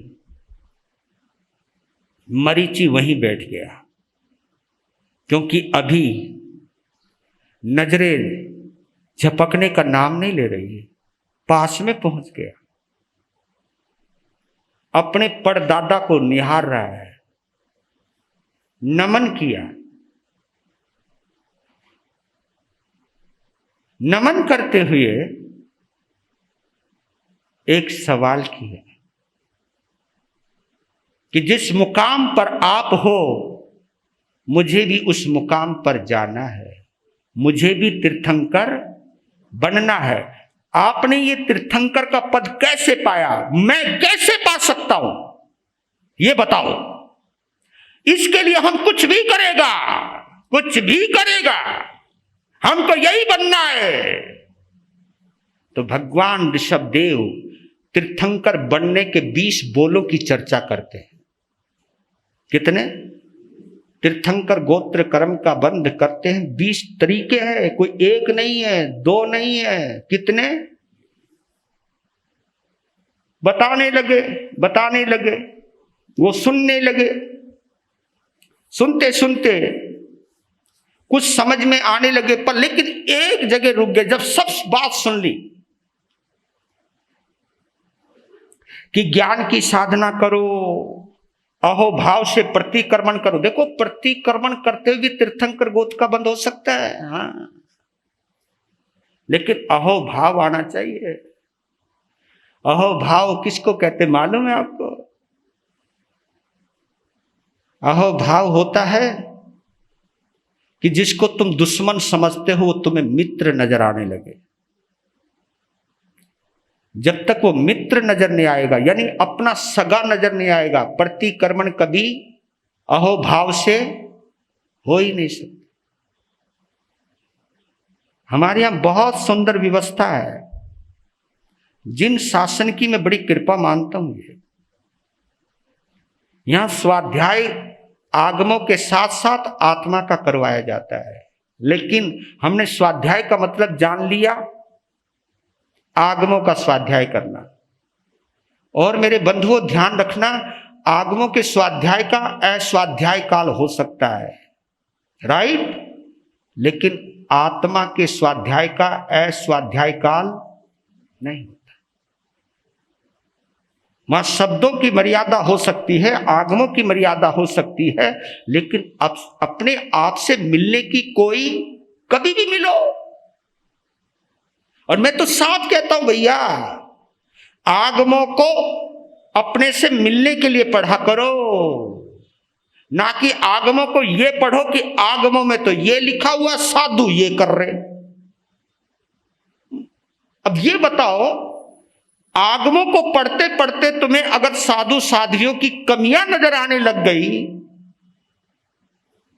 मरीचि वहीं बैठ गया, क्योंकि अभी नजरें झपकने का नाम नहीं ले रही है। पास में पहुंच गया, अपने परदादा को निहार रहा है, नमन किया, नमन करते हुए एक सवाल किया कि जिस मुकाम पर आप हो मुझे भी उस मुकाम पर जाना है, मुझे भी तीर्थंकर बनना है। आपने ये तीर्थंकर का पद कैसे पाया, मैं कैसे पा सकता हूं, ये बताओ। इसके लिए हम कुछ भी करेगा, कुछ भी करेगा, हमको यही बनना है। तो भगवान ऋषभदेव तीर्थंकर बनने के 20 बोलों की चर्चा करते हैं। कितने? तीर्थंकर गोत्र कर्म का बंध करते हैं 20 तरीके हैं, कोई एक नहीं है, 2 नहीं है, कितने? बताने लगे, वो सुनने लगे। सुनते सुनते कुछ समझ में आने लगे, पर लेकिन एक जगह रुक गए। जब सब बात सुन ली कि ज्ञान की साधना करो, अहोभाव से प्रतिक्रमण करो। देखो, प्रतिक्रमण करते हुए तीर्थंकर गोत्र का बंध हो सकता है, हाँ, लेकिन अहोभाव आना चाहिए। अहोभाव किसको कहते मालूम है आपको? अहोभाव होता है कि जिसको तुम दुश्मन समझते हो वो तुम्हें मित्र नजर आने लगे। जब तक वो मित्र नजर नहीं आएगा, यानी अपना सगा नजर नहीं आएगा, प्रतिक्रमण कभी अहोभाव से हो ही नहीं सकता। हमारे यहां बहुत सुंदर व्यवस्था है, जिन शासन की मैं बड़ी कृपा मानता हूं। यहां स्वाध्याय आगमों के साथ साथ आत्मा का करवाया जाता है, लेकिन हमने स्वाध्याय का मतलब जान लिया, आगमों का स्वाध्याय करना। और मेरे बंधुओं ध्यान रखना, आगमों के स्वाध्याय का अस्वाध्याय काल हो सकता है, राइट, लेकिन आत्मा के स्वाध्याय का अस्वाध्याय काल नहीं होता। वहां शब्दों की मर्यादा हो सकती है, आगमों की मर्यादा हो सकती है, लेकिन अब अपने आप से मिलने की कोई, कभी भी मिलो। और मैं तो साफ कहता हूं भैया, आगमों को अपने से मिलने के लिए पढ़ा करो, ना कि आगमों को ये पढ़ो कि आगमों में तो ये लिखा हुआ, साधु ये कर रहे। अब ये बताओ, आगमों को पढ़ते पढ़ते तुम्हें अगर साधु साध्वियों की कमियां नजर आने लग गई,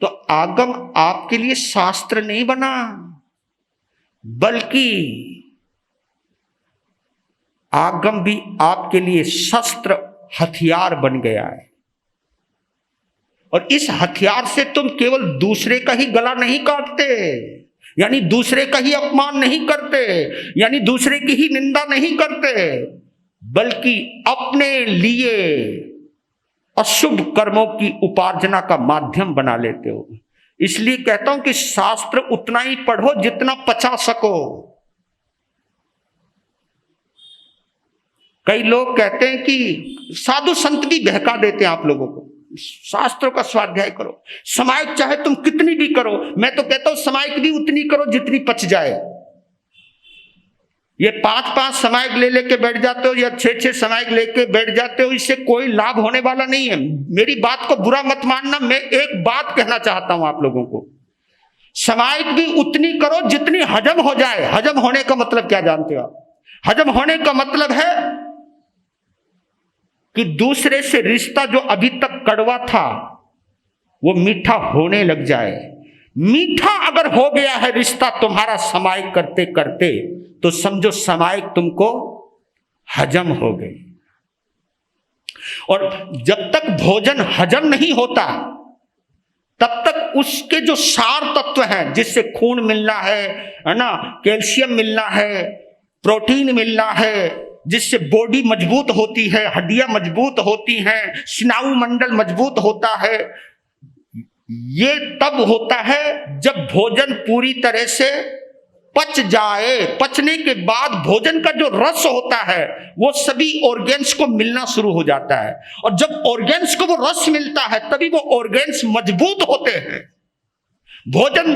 तो आगम आपके लिए शास्त्र नहीं बना, बल्कि आगम भी आपके लिए शस्त्र, हथियार बन गया है। और इस हथियार से तुम केवल दूसरे का ही गला नहीं काटते, यानी दूसरे का ही अपमान नहीं करते, यानी दूसरे की ही निंदा नहीं करते, बल्कि अपने लिए अशुभ कर्मों की उपार्जना का माध्यम बना लेते हो। इसलिए कहता हूं कि शास्त्र उतना ही पढ़ो जितना पचा सको। कई लोग कहते हैं कि साधु संत भी बहका देते हैं आप लोगों को, शास्त्रों का स्वाध्याय करो, समायिक चाहे तुम कितनी भी करो। मैं तो कहता हूं समायिक भी उतनी करो जितनी पच जाए। ये 5-5 समायिक ले लेके बैठ जाते हो या 6-6 समायिक लेके बैठ जाते हो, इससे कोई लाभ होने वाला नहीं है। मेरी बात को बुरा मत मानना, मैं एक बात कहना चाहता हूं आप लोगों को, समायिक भी उतनी करो जितनी हजम हो जाए। हजम होने का मतलब क्या जानते हो आप? हजम होने का मतलब है कि दूसरे से रिश्ता जो अभी तक कड़वा था वो मीठा होने लग जाए। मीठा अगर हो गया है रिश्ता तुम्हारा समायिक करते करते, तो समझो समायिक तुमको हजम हो गई। और जब तक भोजन हजम नहीं होता तब तक उसके जो सार तत्व हैं, जिससे खून मिलना है ना, कैल्शियम मिलना है, प्रोटीन मिलना है, जिससे बॉडी मजबूत होती है, हड्डियां मजबूत होती हैं, स्नायु मंडल मजबूत होता है, ये तब होता है जब भोजन पूरी तरह से पच जाए। पचने के बाद भोजन का जो रस होता है वो सभी ऑर्गेन्स को मिलना शुरू हो जाता है, और जब ऑर्गेन्स को वो रस मिलता है तभी वो ऑर्गेन्स मजबूत होते हैं। भोजन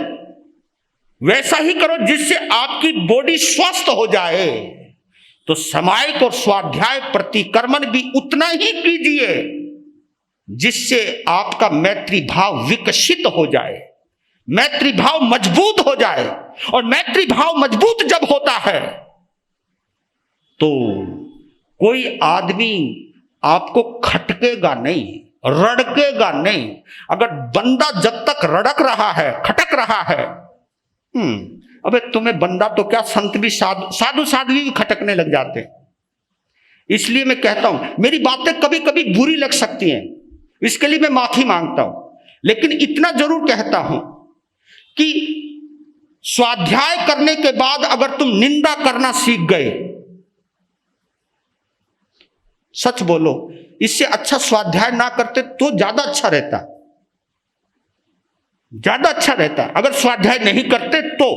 वैसा ही करो जिससे आपकी बॉडी स्वस्थ हो जाए। तो सामायिक और स्वाध्याय प्रतिक्रमण भी उतना ही कीजिए जिससे आपका मैत्री भाव विकसित हो जाए, मैत्री भाव मजबूत हो जाए। और मैत्री भाव मजबूत जब होता है तो कोई आदमी आपको खटकेगा नहीं, रड़केगा नहीं। अगर बंदा जब तक रड़क रहा है, खटक रहा है, अबे तुम्हें बंदा तो क्या, संत भी, साधु साध्वी भी खटकने लग जाते हैं। इसलिए मैं कहता हूं, मेरी बातें कभी कभी बुरी लग सकती हैं, इसके लिए मैं माफी मांगता हूं, लेकिन इतना जरूर कहता हूं कि स्वाध्याय करने के बाद अगर तुम निंदा करना सीख गए, सच बोलो, इससे अच्छा स्वाध्याय ना करते तो ज्यादा अच्छा रहता, ज्यादा अच्छा रहता। अगर स्वाध्याय नहीं करते तो,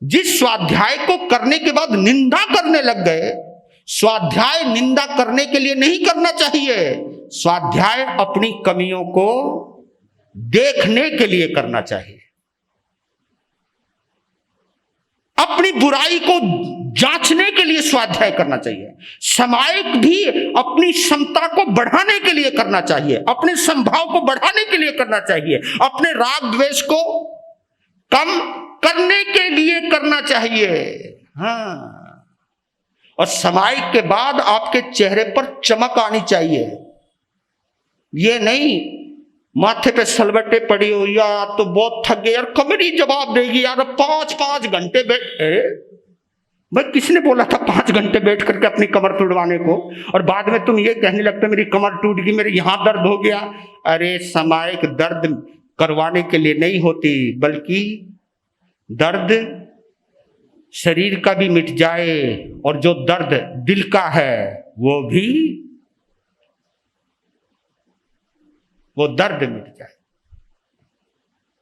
जिस स्वाध्याय को करने के बाद निंदा करने लग गए, स्वाध्याय निंदा करने के लिए नहीं करना चाहिए, स्वाध्याय अपनी कमियों को देखने के लिए करना चाहिए, अपनी बुराई को जांचने के लिए स्वाध्याय करना चाहिए। सामायिक भी अपनी क्षमता को बढ़ाने के लिए करना चाहिए, अपने संभाव को बढ़ाने के लिए करना चाहिए, अपने राग द्वेष को कम करने के लिए करना चाहिए। हाँ, और सामायिक के बाद आपके चेहरे पर चमक आनी चाहिए। ये नहीं माथे पे सलबटे पड़ी हो, यार तो बहुत थक गए यार, कमरी जवाब देगी यार, 5-5 घंटे बैठे। भाई किसने बोला था 5 घंटे बैठ करके अपनी कमर तुड़वाने को, और बाद में तुम ये कहने लगते मेरी कमर टूट गई, मेरे यहां दर्द हो गया। अरे सामायिक दर्द करवाने के लिए नहीं होती, बल्कि दर्द शरीर का भी मिट जाए और जो दर्द दिल का है वो दर्द मिट जाए।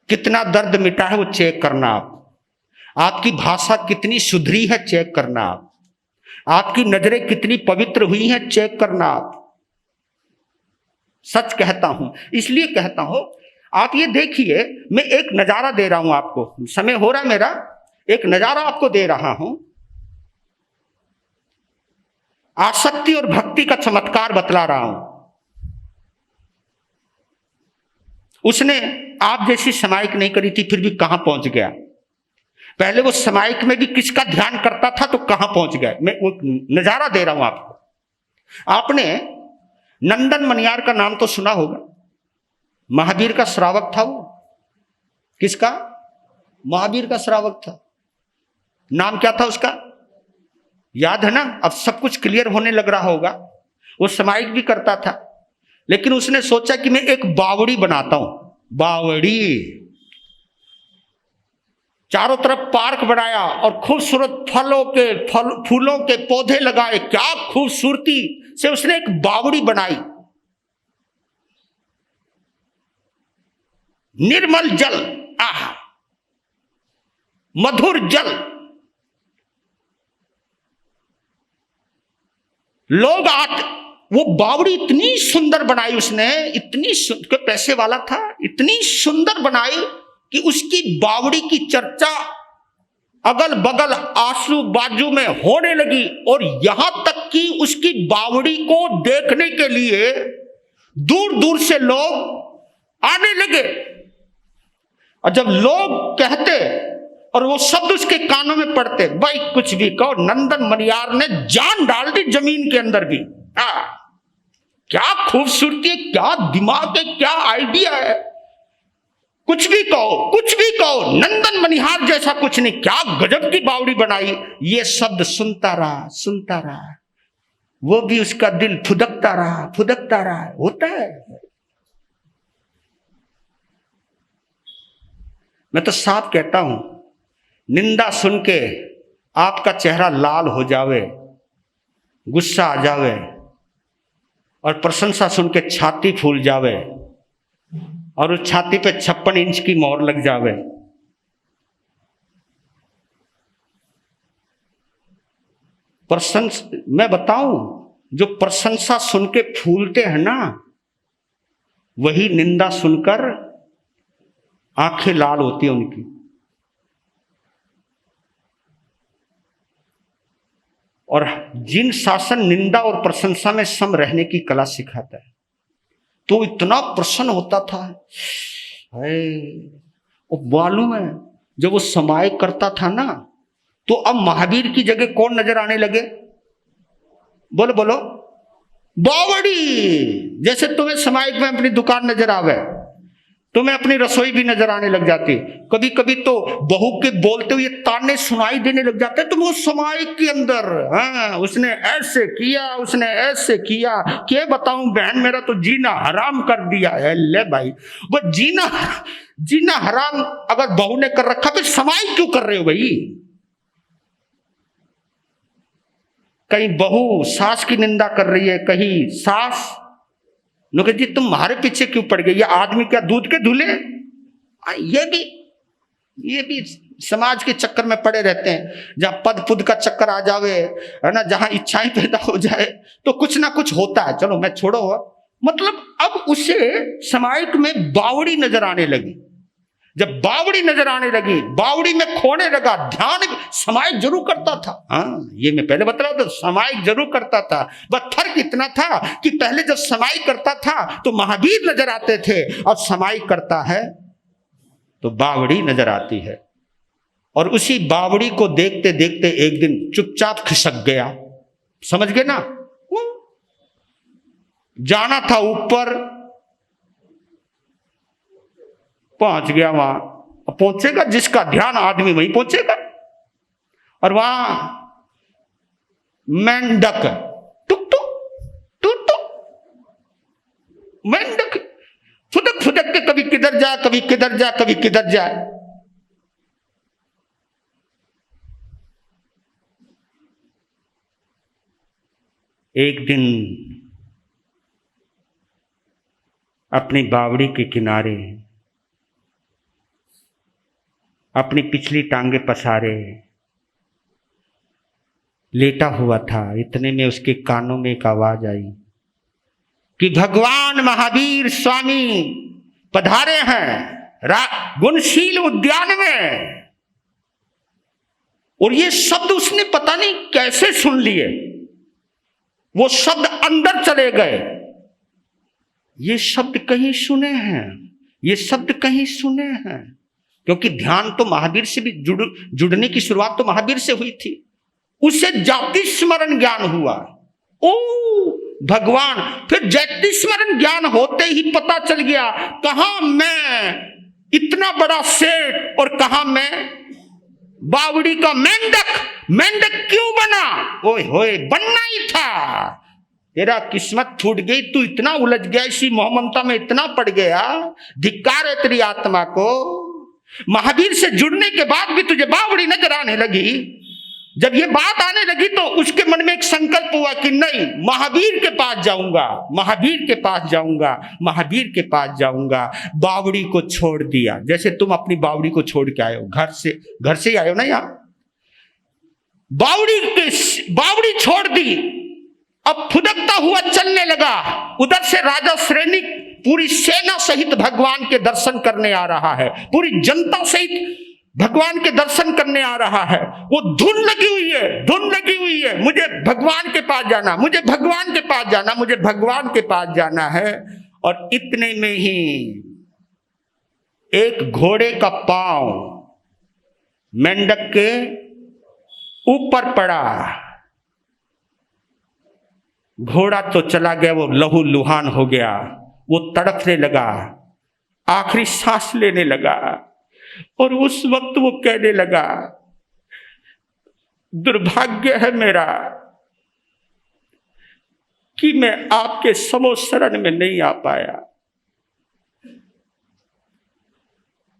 कितना दर्द मिटा है वो चेक करना, आपकी भाषा कितनी सुधरी है चेक करना, आपकी नजरें कितनी पवित्र हुई हैं चेक करना। सच कहता हूं, इसलिए कहता हूं, आप ये देखिए, मैं एक नजारा दे रहा हूं आपको, समय हो रहा मेरा, एक नजारा आपको दे रहा हूं, आसक्ति और भक्ति का चमत्कार बतला रहा हूं। उसने आप जैसी समायिक नहीं करी थी, फिर भी कहां पहुंच गया। पहले वो समायिक में भी किसका ध्यान करता था तो कहां पहुंच गया। मैं वो नजारा दे रहा हूं आपको। आपने नंदन मनियार का नाम तो सुना होगा, महावीर का श्रावक था वो। किसका? महावीर का श्रावक था। नाम क्या था उसका, याद है ना? अब सब कुछ क्लियर होने लग रहा होगा। वो समायिक भी करता था, लेकिन उसने सोचा कि मैं एक बावड़ी बनाता हूं। बावड़ी, चारों तरफ पार्क बनाया और खूबसूरत फूलों के पौधे लगाए। क्या खूबसूरती से उसने एक बावड़ी बनाई। निर्मल जल, आह, मधुर जल। लोग आते, वो बावड़ी इतनी सुंदर बनाई उसने, इतनी पैसे वाला था, इतनी सुंदर बनाई कि उसकी बावड़ी की चर्चा अगल बगल आजू बाजू में होने लगी। और यहां तक कि उसकी बावड़ी को देखने के लिए दूर दूर से लोग आने लगे। और जब लोग कहते और वो शब्द उसके कानों में पड़ते, भाई कुछ भी कहो, नंदन मनियार ने जान डाल दी जमीन के अंदर भी। क्या खूबसूरती है, क्या दिमाग है, क्या आइडिया है। कुछ भी कहो, कुछ भी कहो, नंदन मनिहार जैसा कुछ नहीं, क्या गजब की बावड़ी बनाई। ये शब्द सुनता रहा, वो भी उसका दिल फुदकता रहा। होता है। मैं तो साफ कहता हूं, निंदा सुन के आपका चेहरा लाल हो जावे, गुस्सा आ जावे, और प्रशंसा सुन के छाती फूल जावे, और उस छाती पे 56 इंच की मोहर लग जावे। मैं बताऊं, जो प्रशंसा सुन के फूलते हैं ना, वही निंदा सुनकर आंखें लाल होती है उनकी। और जिन शासन निंदा और प्रशंसा में सम रहने की कला सिखाता है। तो इतना प्रसन्न होता था, वो मालूम है जब वो समाय करता था ना, तो अब महावीर की जगह कौन नजर आने लगे? बोलो बोलो, बावड़ी। जैसे तुम्हें समायिक में अपनी दुकान नजर आवे, तुम्हें अपनी रसोई भी नजर आने लग जाती। कभी कभी तो बहू के बोलते हुए ताने सुनाई देने लग जाते, तुम वो समायिक के अंदर, हाँ उसने ऐसे किया, उसने ऐसे किया, क्या बताऊं बहन, मेरा तो जीना हराम कर दिया है। ले भाई, वो जीना हराम अगर बहू ने कर रखा तो समायिक क्यों कर रहे हो भाई? कहीं बहू सास की निंदा कर रही है, कहीं सास लोग जी तुम हमारे पीछे क्यों पड़ गए, ये आदमी क्या दूध के धुले? ये भी समाज के चक्कर में पड़े रहते हैं। जहां पद पुद का चक्कर आ जावे, है ना, जहां इच्छाएं पैदा हो जाए तो कुछ ना कुछ होता है। चलो मैं छोड़ो, मतलब अब उसे समायिक में बावड़ी नजर आने लगी। जब बावड़ी नजर आने लगी, बावड़ी में खोने लगा ध्यान। समायिक जरूर करता था, हाँ ये मैं पहले बता रहा था, समायिक जरूर करता था। बस फर्क इतना था कि पहले जब समायिक करता था तो महावीर नजर आते थे, और समायिक करता है तो बावड़ी नजर आती है। और उसी बावड़ी को देखते देखते एक दिन चुपचाप खिसक गया। समझ गए ना? जाना था ऊपर, पहुंच गया वहां। पहुंचेगा जिसका ध्यान आदमी वहीं पहुंचेगा। और वहां मेंढक टुक टुक टुक टुक, मेंढक फुदक फुदक के कभी किधर जाए, कभी किधर जाए, कभी किधर जाए। एक दिन अपनी बावड़ी के किनारे अपनी पिछली टांगे पसारे लेटा हुआ था। इतने में उसके कानों में एक आवाज आई कि भगवान महावीर स्वामी पधारे हैं गुणशील उद्यान में। और ये शब्द उसने पता नहीं कैसे सुन लिए, वो शब्द अंदर चले गए। ये शब्द कहीं सुने हैं, ये शब्द कहीं सुने हैं, क्योंकि ध्यान तो महावीर से भी जुड़ने की शुरुआत तो महावीर से हुई थी। उसे जाति स्मरण ज्ञान हुआ, ओ भगवान। फिर जाति स्मरण ज्ञान होते ही पता चल गया कहां मैं इतना बड़ा सेठ और कहां मैं बावड़ी का मेंढक। मेंढक क्यों बना? ओए होए, बनना ही था। तेरा किस्मत फूट गई, तू इतना उलझ गया, इसी मोहममता में इतना पड़ गया। धिक्कार है तेरी आत्मा को। महावीर से जुड़ने के बाद भी तुझे बावड़ी नजर आने लगी। जब ये बात आने लगी तो उसके मन में एक संकल्प हुआ कि नहीं, महावीर के पास जाऊंगा, महावीर के पास जाऊंगा, महावीर के पास जाऊंगा। बावड़ी को छोड़ दिया, जैसे तुम अपनी बावड़ी को छोड़ के आए हो, घर से आए हो ना यहाँ। बावड़ी छोड़ दी, अब फुदकता हुआ चलने लगा। उधर से राजा श्रेणी पूरी सेना सहित भगवान के दर्शन करने आ रहा है, पूरी जनता सहित भगवान के दर्शन करने आ रहा है। वो धुन लगी हुई है, धुन लगी हुई है, मुझे भगवान के पास जाना, मुझे भगवान के पास जाना, मुझे भगवान के पास जाना है। और इतने में ही एक घोड़े का पांव मेंढक के ऊपर पड़ा। घोड़ा तो चला गया, वो लहू लुहान हो गया, वो तड़पने लगा, आखिरी सांस लेने लगा। और उस वक्त वो कहने लगा, दुर्भाग्य है मेरा कि मैं आपके समो शरण में नहीं आ पाया।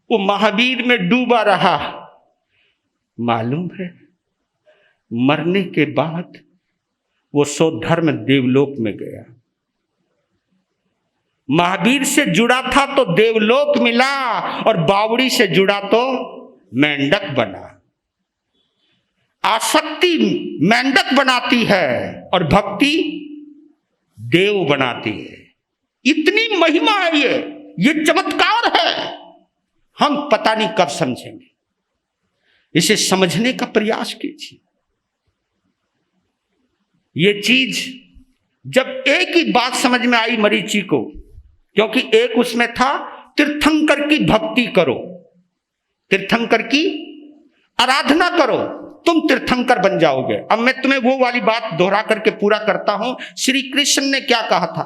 वो महावीर में डूबा रहा। मालूम है, मरने के बाद वो स्वधर्म देवलोक में गया। महावीर से जुड़ा था तो देवलोक मिला, और बावड़ी से जुड़ा तो मेंढक बना। आसक्ति मेंढक बनाती है और भक्ति देव बनाती है। इतनी महिमा है ये चमत्कार है। हम पता नहीं कब समझेंगे, इसे समझने का प्रयास कीजिए। ये चीज जब एक ही बात समझ में आई मरीचि को, क्योंकि एक उसमें था तीर्थंकर की भक्ति करो, तीर्थंकर की आराधना करो, तुम तीर्थंकर बन जाओगे। अब मैं तुम्हें वो वाली बात दोहरा करके पूरा करता हूं। श्री कृष्ण ने क्या कहा था?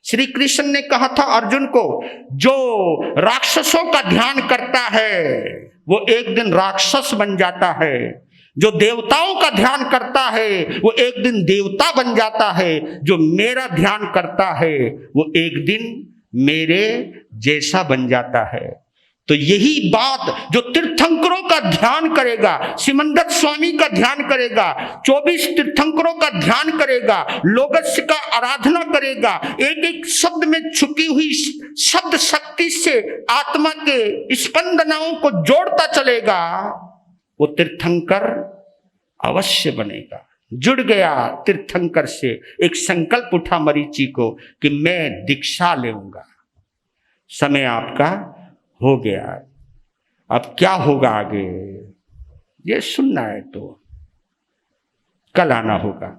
श्री कृष्ण ने कहा था अर्जुन को, जो राक्षसों का ध्यान करता है वो एक दिन राक्षस बन जाता है, जो देवताओं का ध्यान करता है वो एक दिन देवता बन जाता है, जो मेरा ध्यान करता है वो एक दिन मेरे जैसा बन जाता है। तो यही बात जो तीर्थंकरों का ध्यान करेगा, सिमंदर स्वामी का ध्यान करेगा, 24 तीर्थंकरों का ध्यान करेगा, लोगस्य का आराधना करेगा, एक एक शब्द में छुपी हुई शब्द शक्ति से आत्मा के स्पंदनाओं को जोड़ता चलेगा, वो तीर्थंकर अवश्य बनेगा। जुड़ गया तीर्थंकर से, एक संकल्प उठा मरीचि को कि मैं दीक्षा लूंगा। समय आपका हो गया, अब क्या होगा आगे ये सुनना है तो कल आना होगा।